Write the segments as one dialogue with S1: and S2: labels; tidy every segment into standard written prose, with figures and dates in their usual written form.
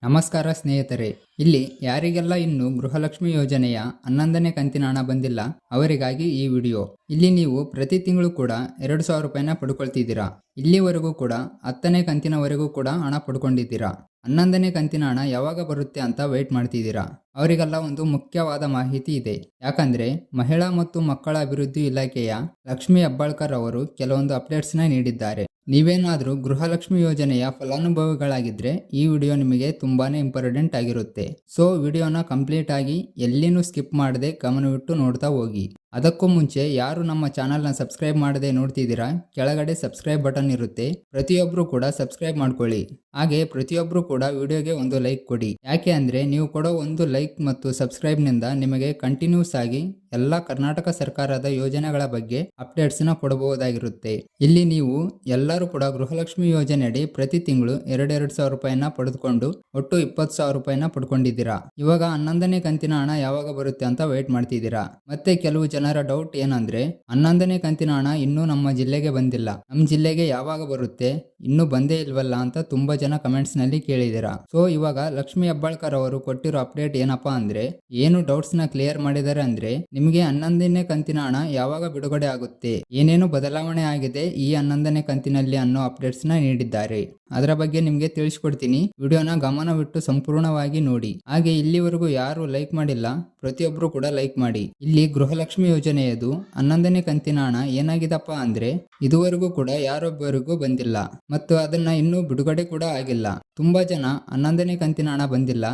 S1: ನಮಸ್ಕಾರ ಸ್ನೇಹಿತರೆ. ಇಲ್ಲಿ ಯಾರಿಗೆಲ್ಲ ಇನ್ನು ಗೃಹಲಕ್ಷ್ಮಿ ಯೋಜನೆಯ 11ನೇ ಕಂತಿನ ಹಣ ಬಂದಿಲ್ಲ ಅವರಿಗಾಗಿ ಈ ವಿಡಿಯೋ. ಇಲ್ಲಿ ನೀವು ಪ್ರತಿ ತಿಂಗಳು ಕೂಡ 2,000 ರೂಪಾಯಿನ ಪಡ್ಕೊಳ್ತಿದ್ದೀರಾ. ಇಲ್ಲಿವರೆಗೂ ಕೂಡ 10ನೇ ಕಂತಿನವರೆಗೂ ಕೂಡ ಹಣ ಪಡ್ಕೊಂಡಿದ್ದೀರಾ. 11ನೇ ಕಂತಿನ ಹಣ ಯಾವಾಗ ಬರುತ್ತೆ ಅಂತ ವೆಯ್ಟ್ ಮಾಡ್ತಿದ್ದೀರಾ. ಅವರಿಗೆಲ್ಲ ಒಂದು ಮುಖ್ಯವಾದ ಮಾಹಿತಿ ಇದೆ. ಯಾಕಂದ್ರೆ ಮಹಿಳಾ ಮತ್ತು ಮಕ್ಕಳ ಅಭಿವೃದ್ಧಿ ಇಲಾಖೆಯ ಲಕ್ಷ್ಮಿ ಹೆಬ್ಬಾಳ್ಕರ್ ಅವರು ಕೆಲವೊಂದು ಅಪ್ಡೇಟ್ಸ್ನ ನೀಡಿದ್ದಾರೆ. ನೀವೇನಾದರೂ ಗೃಹಲಕ್ಷ್ಮಿ ಯೋಜನೆಯ ಫಲಾನುಭವಿಗಳಾಗಿದ್ದರೆ ಈ ವಿಡಿಯೋ ನಿಮಗೆ ತುಂಬಾನೇ ಇಂಪಾರ್ಟೆಂಟ್ ಆಗಿರುತ್ತೆ. ಸೊ ವಿಡಿಯೋನ ಕಂಪ್ಲೀಟ್ ಆಗಿ ಎಲ್ಲಿನೂ ಸ್ಕಿಪ್ ಮಾಡದೆ ಗಮನವಿಟ್ಟು ನೋಡ್ತಾ ಹೋಗಿ. ಅದಕ್ಕೂ ಮುಂಚೆ ಯಾರು ನಮ್ಮ ಚಾನಲ್ನ ಸಬ್ಸ್ಕ್ರೈಬ್ ಮಾಡದೆ ನೋಡ್ತಿದ್ದೀರಾ, ಕೆಳಗಡೆ ಸಬ್ಸ್ಕ್ರೈಬ್ ಬಟನ್ ಇರುತ್ತೆ. ಪ್ರತಿಯೊಬ್ಬರು ಕೂಡ ಸಬ್ಸ್ಕ್ರೈಬ್ ಮಾಡ್ಕೊಳ್ಳಿ. ಹಾಗೆ ಪ್ರತಿಯೊಬ್ಬರು ಕೂಡ ವಿಡಿಯೋಗೆ ಒಂದು ಲೈಕ್ ಕೊಡಿ. ಯಾಕೆ ಅಂದರೆ ನೀವು ಕೊಡೋ ಒಂದು ಲೈಕ್ ಮತ್ತು ಸಬ್ಸ್ಕ್ರೈಬ್ನಿಂದ ನಿಮಗೆ ಕಂಟಿನ್ಯೂಸ್ ಆಗಿ ಎಲ್ಲ ಕರ್ನಾಟಕ ಸರ್ಕಾರದ ಯೋಜನೆಗಳ ಬಗ್ಗೆ ಅಪ್ಡೇಟ್ಸ್ನ ಕೊಡಬಹುದಾಗಿರುತ್ತೆ. ಇಲ್ಲಿ ನೀವು ಎಲ್ಲರೂ ಕೂಡ ಗೃಹಲಕ್ಷ್ಮಿ ಯೋಜನೆಯಡಿ ಪ್ರತಿ ತಿಂಗಳು 2,000 ರೂಪಾಯಿನ ಪಡೆದುಕೊಂಡು ಒಟ್ಟು 20,000 ರೂಪಾಯಿನ ಪಡ್ಕೊಂಡಿದ್ದೀರಾ. ಇವಾಗ 11ನೇ ಕಂತಿನ ಹಣ ಯಾವಾಗ ಬರುತ್ತೆ ಅಂತ ವೇಟ್ ಮಾಡ್ತಿದ್ದೀರಾ. ಮತ್ತೆ ಕೆಲವು ಜನರ ಡೌಟ್ ಏನಂದ್ರೆ 11ನೇ ಕಂತಿನ ಹಣ ಇನ್ನೂ ನಮ್ಮ ಜಿಲ್ಲೆಗೆ ಬಂದಿಲ್ಲ, ನಮ್ಮ ಜಿಲ್ಲೆಗೆ ಯಾವಾಗ ಬರುತ್ತೆ, ಇನ್ನೂ ಬಂದೇ ಇಲ್ವಲ್ಲ ಅಂತ ತುಂಬಾ ಜನ ಕಮೆಂಟ್ಸ್ ನಲ್ಲಿ ಕೇಳಿದಿರಾ. ಸೊ ಇವಾಗ ಲಕ್ಷ್ಮಿ ಹೆಬ್ಬಾಳ್ಕರ್ ಅವರು ಕೊಟ್ಟಿರೋ ಅಪ್ಡೇಟ್ ಏನಪ್ಪಾ ಅಂದ್ರೆ, ಏನು ಡೌಟ್ಸ್ ನ ಕ್ಲಿಯರ್ ಮಾಡಿದ್ದಾರೆ ಅಂದ್ರೆ, ನಿಮಗೆ 11ನೇ ಕಂತಿನ ಹಣ ಯಾವಾಗ ಬಿಡುಗಡೆ ಆಗುತ್ತೆ, ಏನೇನು ಬದಲಾವಣೆ ಆಗಿದೆ ಈ 11ನೇ ಕಂತಿನಲ್ಲಿ ಅನ್ನೋ ಅಪ್ಡೇಟ್ಸ್ ನ ನೀಡಿದ್ದಾರೆ. ಅದರ ಬಗ್ಗೆ ನಿಮಗೆ ತಿಳಿಸ್ಕೊಡ್ತೀನಿ. ವಿಡಿಯೋನ ಗಮನವಿಟ್ಟು ಸಂಪೂರ್ಣವಾಗಿ ನೋಡಿ. ಹಾಗೆ ಇಲ್ಲಿವರೆಗೂ ಯಾರು ಲೈಕ್ ಮಾಡಿಲ್ಲ ಪ್ರತಿಯೊಬ್ಬರು ಕೂಡ ಲೈಕ್ ಮಾಡಿ. ಇಲ್ಲಿ ಗೃಹಲಕ್ಷ್ಮಿ ಯೋಜನೆಯದು 11ನೇ ಕಂತಿನ ಹಣ ಏನಾಗಿದಪ್ಪ ಅಂದ್ರೆ, ಇದುವರೆಗೂ ಕೂಡ ಯಾರೊಬ್ಬರಿಗೂ ಬಂದಿಲ್ಲ ಮತ್ತು ಅದನ್ನ ಇನ್ನೂ ಬಿಡುಗಡೆ ಕೂಡ ಆಗಿಲ್ಲ. ತುಂಬಾ ಜನ 11ನೇ ಕಂತಿನ ಹಣ ಬಂದಿಲ್ಲ,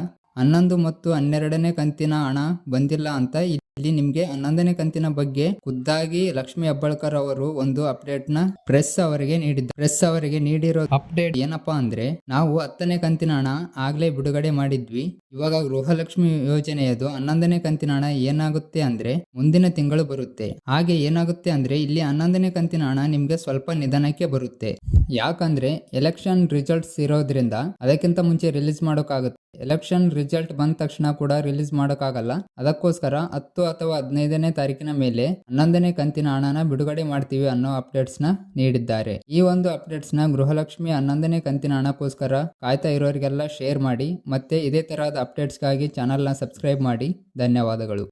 S1: 11 ಮತ್ತು 12ನೇ ಕಂತಿನ ಹಣ ಬಂದಿಲ್ಲ ಅಂತ ಇಲ್ಲಿ ನಿಮ್ಗೆ 11ನೇ ಕಂತಿನ ಬಗ್ಗೆ ಖುದ್ದಾಗಿ ಲಕ್ಷ್ಮಿ ಹೆಬ್ಬಾಳ್ಕರ್ ಅವರು ಒಂದು ಅಪ್ಡೇಟ್ ನ ಪ್ರೆಸ್ ಅವರಿಗೆ ನೀಡಿರೋ ಅಪ್ಡೇಟ್ ಏನಪ್ಪಾ ಅಂದ್ರೆ, ನಾವು 10ನೇ ಕಂತಿನ ಹಣ ಆಗ್ಲೇ ಬಿಡುಗಡೆ ಮಾಡಿದ್ವಿ. ಇವಾಗ ಗೃಹಲಕ್ಷ್ಮಿ ಯೋಜನೆಯದು 11ನೇ ಕಂತಿನ ಹಣ ಏನಾಗುತ್ತೆ ಅಂದ್ರೆ ಮುಂದಿನ ತಿಂಗಳು ಬರುತ್ತೆ. ಹಾಗೆ ಏನಾಗುತ್ತೆ ಅಂದ್ರೆ ಇಲ್ಲಿ 11ನೇ ಕಂತಿನ ಹಣ ನಿಮ್ಗೆ ಸ್ವಲ್ಪ ನಿಧಾನಕ್ಕೆ ಬರುತ್ತೆ. ಯಾಕಂದ್ರೆ ಎಲೆಕ್ಷನ್ ರಿಸಲ್ಟ್ಸ್ ಇರೋದ್ರಿಂದ ಅದಕ್ಕಿಂತ ಮುಂಚೆ ರಿಲೀಸ್ ಮಾಡೋಕ್ಕಾಗುತ್ತೆ. ಎಲೆಕ್ಷನ್ ರಿಸಲ್ಟ್ ಬಂದ ತಕ್ಷಣ ಕೂಡ ರಿಲೀಸ್ ಮಾಡೋಕ್ಕಾಗಲ್ಲ. ಅದಕ್ಕೋಸ್ಕರ 10 ಅಥವಾ 15ನೇ ತಾರೀಕಿನ ಮೇಲೆ 11ನೇ ಕಂತಿನ ಹಣನ ಬಿಡುಗಡೆ ಮಾಡ್ತೀವಿ ಅನ್ನೋ ಅಪ್ಡೇಟ್ಸ್ ನ ನೀಡಿದ್ದಾರೆ. ಈ ಒಂದು ಅಪ್ಡೇಟ್ಸ್ ನ ಗೃಹಲಕ್ಷ್ಮಿ 11ನೇ ಕಂತಿನ ಹಣಕ್ಕೋಸ್ಕರ ಕಾಯ್ತಾ ಇರೋರಿಗೆಲ್ಲ ಶೇರ್ ಮಾಡಿ. ಮತ್ತೆ ಇದೇ ತರಹದ ಅಪ್ಡೇಟ್ಸ್ಗಾಗಿ ಚಾನಲ್ನ ಸಬ್ಸ್ಕ್ರೈಬ್ ಮಾಡಿ. ಧನ್ಯವಾದಗಳು.